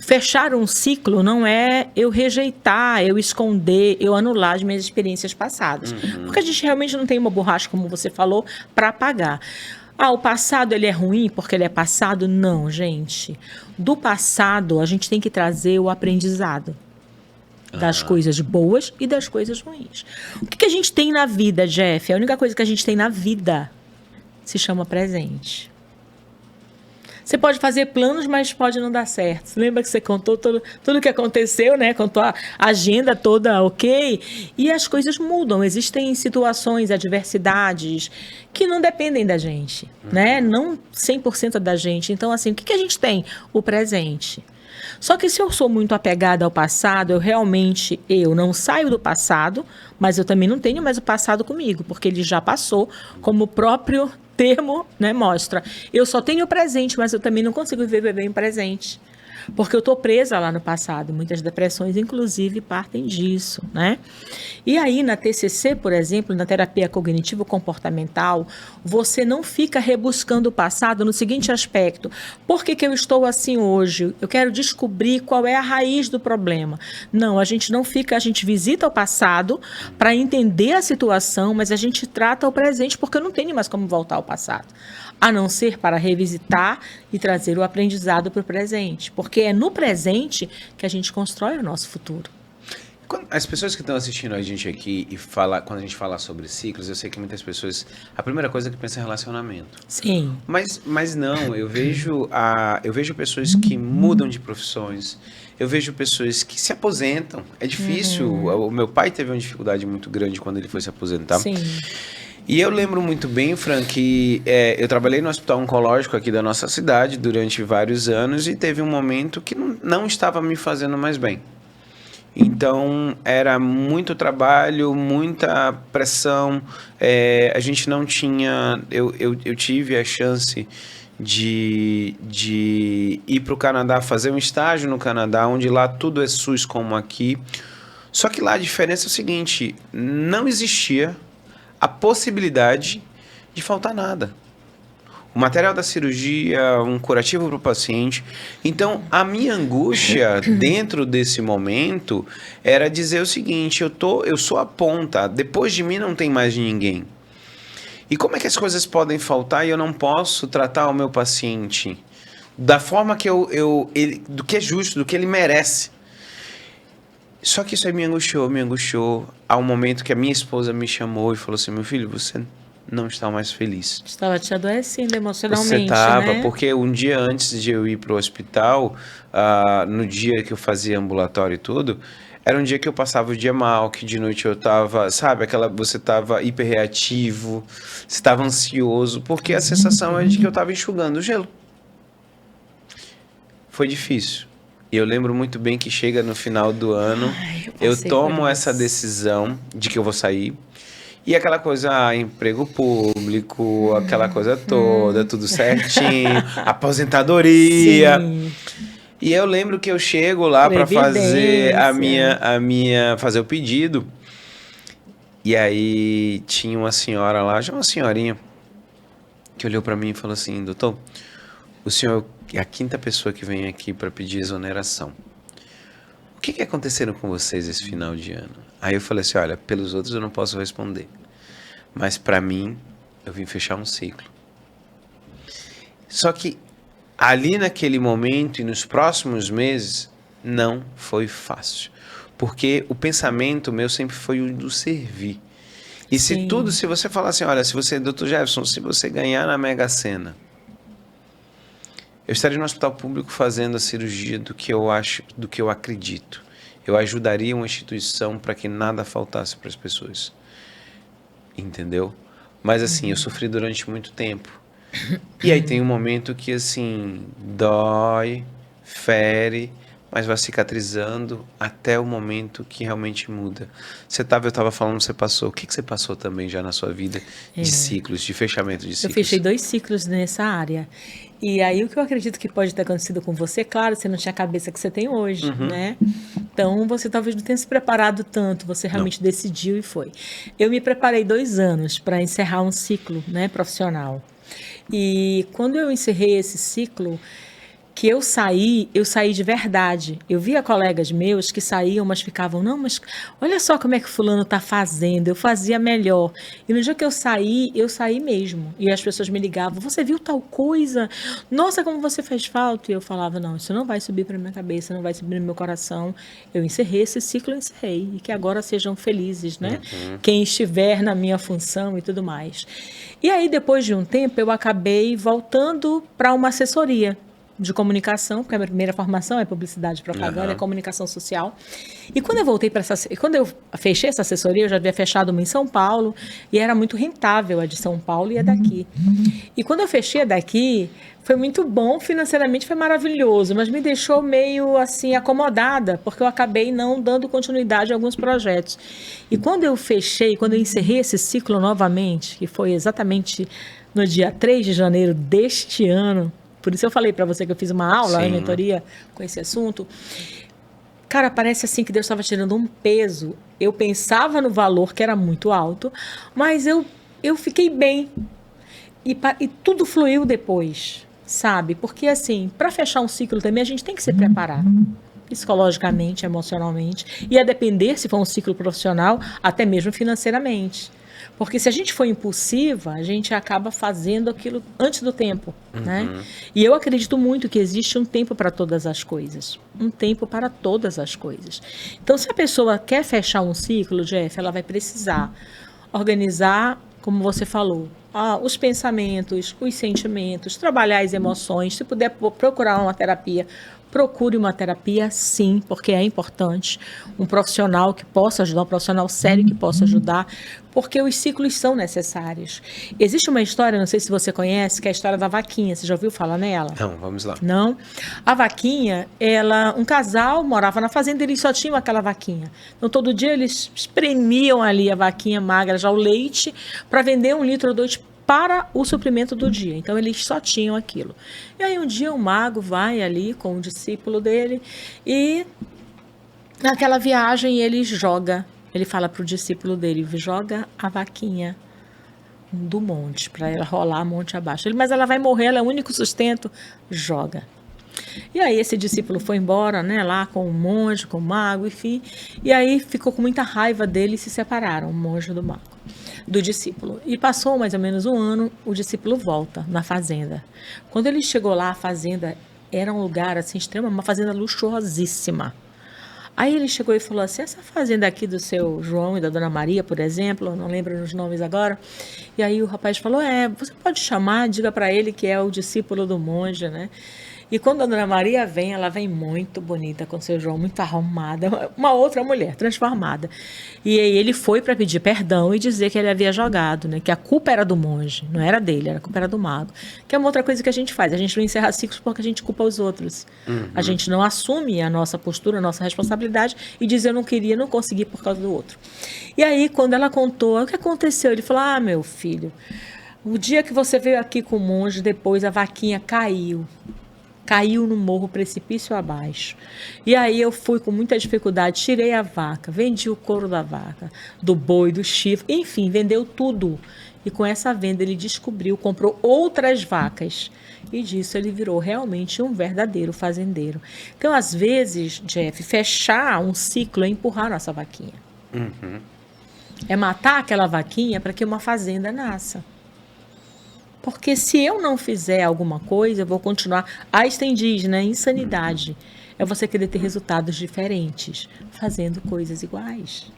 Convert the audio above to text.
fechar um ciclo não é eu rejeitar, eu esconder, eu anular as minhas experiências passadas. Porque a gente realmente não tem uma borracha, como você falou, para apagar. O passado ele é ruim porque ele é passado? Não, gente. Do passado, a gente tem que trazer o aprendizado das coisas boas e das coisas ruins. O que a gente tem na vida, Jeff? A única coisa que a gente tem na vida se chama presente. Você pode fazer planos, mas pode não dar certo. Você lembra que você contou tudo o que aconteceu, né? Contou a agenda toda, ok? E as coisas mudam. Existem situações, adversidades que não dependem da gente, né? Não 100% da gente. Então, assim, o que a gente tem? O presente. Só que se eu sou muito apegada ao passado, eu não saio do passado, mas eu também não tenho mais o passado comigo, porque ele já passou, como o próprio termo, né, mostra. Eu só tenho o presente, mas eu também não consigo viver bem o presente. Porque eu estou presa lá no passado. Muitas depressões, inclusive, partem disso, né? E aí, na TCC, por exemplo, na terapia cognitivo-comportamental, você não fica rebuscando o passado no seguinte aspecto. Por que eu estou assim hoje? Eu quero descobrir qual é a raiz do problema. Não, a gente não fica, a gente visita o passado para entender a situação, mas a gente trata o presente porque eu não tenho mais como voltar ao passado. A não ser para revisitar e trazer o aprendizado para o presente. Porque é no presente que a gente constrói o nosso futuro. As pessoas que estão assistindo a gente aqui quando a gente fala sobre ciclos, eu sei que muitas pessoas, a primeira coisa que pensa é relacionamento. Sim. Mas não, eu vejo pessoas que mudam de profissões, eu vejo pessoas que se aposentam. É difícil. O meu pai teve uma dificuldade muito grande quando ele foi se aposentar. Sim. E eu lembro muito bem, Fran, que eu trabalhei no hospital oncológico aqui da nossa cidade durante vários anos e teve um momento que não estava me fazendo mais bem. Então, era muito trabalho, muita pressão, a gente não tinha... Eu tive a chance de ir para o Canadá, fazer um estágio no Canadá, onde lá tudo é SUS como aqui. Só que lá a diferença é o seguinte, não existia a possibilidade de faltar nada. O material da cirurgia, um curativo para o paciente. Então, a minha angústia dentro desse momento era dizer o seguinte, eu sou a ponta, depois de mim não tem mais ninguém. E como é que as coisas podem faltar e eu não posso tratar o meu paciente da forma que do que é justo, do que ele merece? Só que isso aí me angustiou ao momento que a minha esposa me chamou e falou assim, meu filho, você não está mais feliz. Estava te adoecendo emocionalmente, você estava, né? Porque um dia antes de eu ir para o hospital, no dia que eu fazia ambulatório e tudo, era um dia que eu passava o dia mal, que de noite eu estava, sabe, você estava hiperreativo, você estava ansioso, porque a sensação é de que eu estava enxugando o gelo. Foi difícil. E eu lembro muito bem que chega no final do ano, eu tomo essa decisão de que eu vou sair. E aquela coisa, emprego público, aquela coisa toda, tudo certinho, aposentadoria. Sim. E eu lembro que eu chego lá para fazer fazer o pedido. E aí tinha uma senhora lá, já uma senhorinha, que olhou para mim e falou assim, doutor, o senhor é a 5ª pessoa que vem aqui para pedir exoneração. O que aconteceram com vocês esse final de ano? Aí eu falei assim, olha, pelos outros eu não posso responder. Mas para mim, eu vim fechar um ciclo. Só que ali naquele momento e nos próximos meses, não foi fácil. Porque o pensamento meu sempre foi o do servir. E se você falar assim, olha, Dr. Jefferson, se você ganhar na Mega Sena, eu estaria no hospital público fazendo a cirurgia do que eu acredito. Eu ajudaria uma instituição para que nada faltasse para as pessoas. Entendeu? Mas assim, eu sofri durante muito tempo. E aí tem um momento que assim, dói, fere, mas vai cicatrizando até o momento que realmente muda. Eu estava falando, você passou. O que você passou também já na sua vida de ciclos, de fechamento de ciclos? Eu fechei 2 ciclos nessa área. E aí o que eu acredito que pode ter acontecido com você, claro, você não tinha a cabeça que você tem hoje, né? Então, você talvez não tenha se preparado tanto, você realmente decidiu e foi. Eu me preparei 2 anos para encerrar um ciclo, né, profissional. E quando eu encerrei esse ciclo, que eu saí de verdade. Eu via colegas meus que saíam, mas ficavam, não, mas olha só como é que fulano está fazendo, eu fazia melhor. E no dia que eu saí mesmo. E as pessoas me ligavam, você viu tal coisa? Nossa, como você fez falta. E eu falava, não, isso não vai subir para minha cabeça, não vai subir no meu coração. Eu encerrei esse ciclo, eu encerrei. E que agora sejam felizes, né? Quem estiver na minha função e tudo mais. E aí, depois de um tempo, eu acabei voltando para uma assessoria de comunicação, porque a minha primeira formação é publicidade e propaganda, é comunicação social. E quando eu voltei para quando eu fechei essa assessoria, eu já havia fechado uma em São Paulo, e era muito rentável a de São Paulo e a daqui. E quando eu fechei a daqui, foi muito bom, financeiramente foi maravilhoso, mas me deixou meio assim acomodada, porque eu acabei não dando continuidade a alguns projetos. E quando eu encerrei esse ciclo novamente, que foi exatamente no dia 3 de janeiro deste ano, por isso eu falei para você que eu fiz uma aula, uma mentoria com esse assunto. Cara, parece assim que Deus estava tirando um peso. Eu pensava no valor, que era muito alto, mas eu fiquei bem. E tudo fluiu depois, sabe? Porque, assim, para fechar um ciclo também, a gente tem que se preparar. Psicologicamente, emocionalmente. E a depender, se for um ciclo profissional, até mesmo financeiramente. Porque se a gente for impulsiva, a gente acaba fazendo aquilo antes do tempo, né? E eu acredito muito que existe um tempo para todas as coisas. Um tempo para todas as coisas. Então, se a pessoa quer fechar um ciclo, Jeff, ela vai precisar organizar, como você falou, os pensamentos, os sentimentos, trabalhar as emoções. Se puder procurar uma terapia, procure uma terapia, sim, porque é importante. Um profissional que possa ajudar, um profissional sério que possa ajudar, porque os ciclos são necessários. Existe uma história, não sei se você conhece, que é a história da vaquinha. Você já ouviu falar nela? Não, vamos lá. Não? A vaquinha, um casal morava na fazenda e eles só tinham aquela vaquinha. Então, todo dia eles espremiam ali a vaquinha magra, já o leite, para vender 1 litro ou 2 para o suprimento do dia. Então, eles só tinham aquilo. E aí, um dia, o mago vai ali com o discípulo dele e, naquela viagem, ele fala para o discípulo dele, joga a vaquinha do monte, para ela rolar monte abaixo. Mas ela vai morrer, ela é o único sustento. Joga. E aí esse discípulo foi embora, né, lá com o monge, com o mago, enfim. E aí ficou com muita raiva dele e se separaram, o monge do mago, do discípulo. E passou mais ou menos 1 ano, o discípulo volta na fazenda. Quando ele chegou lá, a fazenda era um lugar assim extremo, uma fazenda luxuosíssima. Aí ele chegou e falou assim, essa fazenda aqui do seu João e da Dona Maria, por exemplo, não lembro os nomes agora. E aí o rapaz falou, você pode chamar, diga para ele que é o discípulo do monge, né? E quando a Dona Maria vem, ela vem muito bonita com o seu João, muito arrumada, uma outra mulher, transformada. E aí ele foi para pedir perdão e dizer que ele havia jogado, né? Que a culpa era do monge, não era dele, a culpa era do mago. Que é uma outra coisa que a gente faz, a gente não encerra ciclos porque a gente culpa os outros. A gente não assume a nossa postura, a nossa responsabilidade e diz eu não queria, não consegui por causa do outro. E aí, quando ela contou, o que aconteceu? Ele falou, meu filho, o dia que você veio aqui com o monge, depois a vaquinha caiu no morro, precipício abaixo. E aí eu fui com muita dificuldade, tirei a vaca, vendi o couro da vaca, do boi, do chifre, enfim, vendeu tudo. E com essa venda ele comprou outras vacas. E disso ele virou realmente um verdadeiro fazendeiro. Então, às vezes, Jeff, fechar um ciclo é empurrar nossa vaquinha. É matar aquela vaquinha para que uma fazenda nasça. Porque se eu não fizer alguma coisa, eu vou continuar. Einstein diz, né? Insanidade é você querer ter resultados diferentes, fazendo coisas iguais.